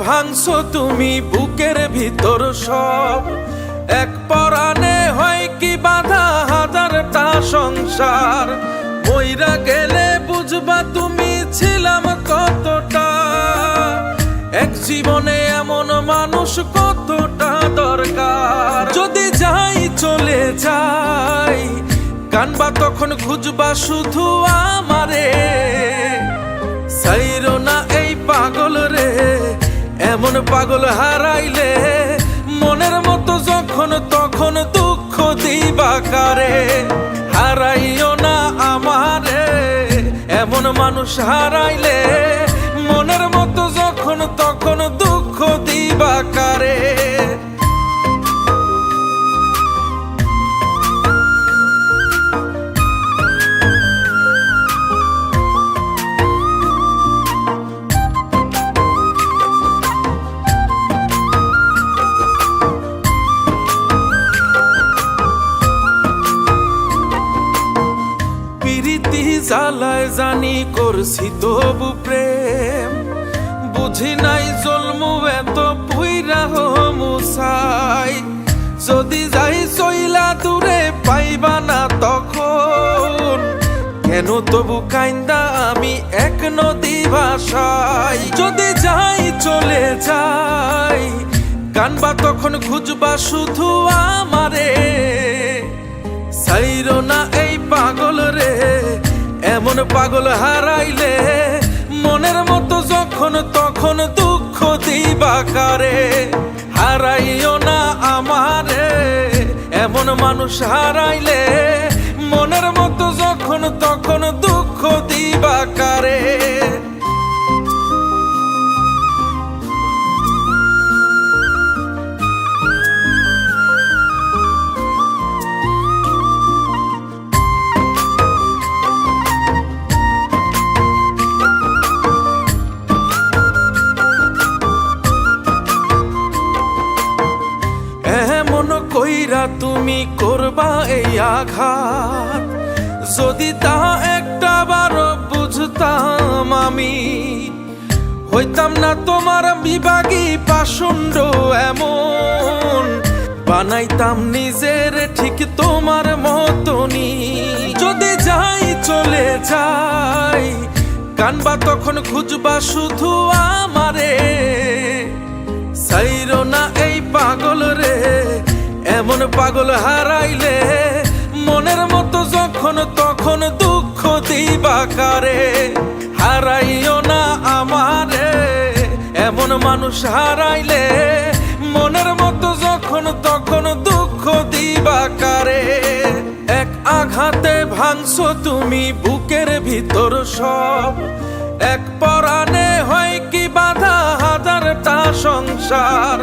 ভাঙছো তুমি বুকের ভিতর সব, এক পরাণে হয় কি বাধা হাজারটা সংসার। মইরা গেলে বুঝবা তুমি ছিলাম কতটা, এক জীবনে এমন মানুষ কতটা দরকার। যদি যাই চলে যাই কানবা তখন খুঁজবা শুধু আমারে, সাইরো না এই পাগল রে, এমন পাগল হারাইলে মনের মতো যখন তখন দুঃখ দিবা কারে। হারাইও না আমারে, এমন মানুষ হারাইলে মনের মতো যখন তখন দুঃখ দিবা কারে। জ্বালায় জানি করছি তবু প্রেম, বুঝি নাই জন্মু এত পুইরা মুসাই। যদি যাই চইলা দূরে পাইবা না তখন, কেন তবু কাইন্দা আমি এক নদী ভাষাই। যদি যাই চলে যাই কানবা তখন খুঁজবা শুধু আমারে, সাইরো না এই পাগল রে, এমন পাগল হারাইলে মনের মতো যখন তখন দুঃখ দিবা কারে। হারাইও না আমারে, এমন মানুষ হারাইলে মনের মতো যখন তখন দুঃখ দিবা কারে। কইরা তুমি করবা এই আঘাত, যদি তা একটা বার বুঝতাম আমি, হইতাম না তোমার বিভাগী পাষণ্ড এমন, বানাইতাম নিজের ঠিক তোমার মতনই। যদি যাই চলে যাই কানবা তখন খুঁজবা শুধু আমারে, সাইরো না এই পাগল রে, এমন পাগল হারাইলে মনের মতো যখন তখন দুঃখ দিবা কারে। হারাইও না আমারে, এমন মানুষ হারাইলে মনের মতো যখন তখন দুঃখ দিবা কারে। এক আঘাতে ভাঙছো তুমি বুকের ভিতর সব, এক পরাণে হয় কি বাধা হাজারটা সংসার।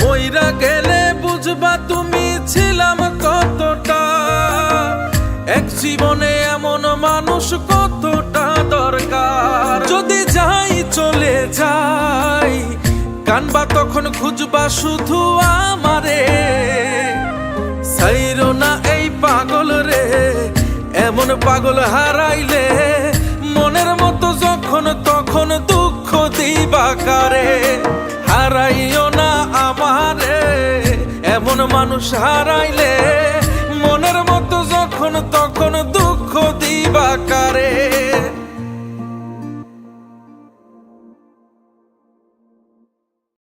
মইরা গেলে বুঝবা তুমি ছিলাম কতটা, এক জীবনে এমন মানুষ কতটা দরকার। যদি যাই চলে যাই কানবা তখন খুঁজবা শুধু আমারে, সাইরো না এই পাগল রে, এমন পাগল হারাইলে মনের মতো যখন তখন দুঃখ দিবা কারে। হারাইও না আমারে, এমন মানুষ হারাইলে মনের মতো যখন তখন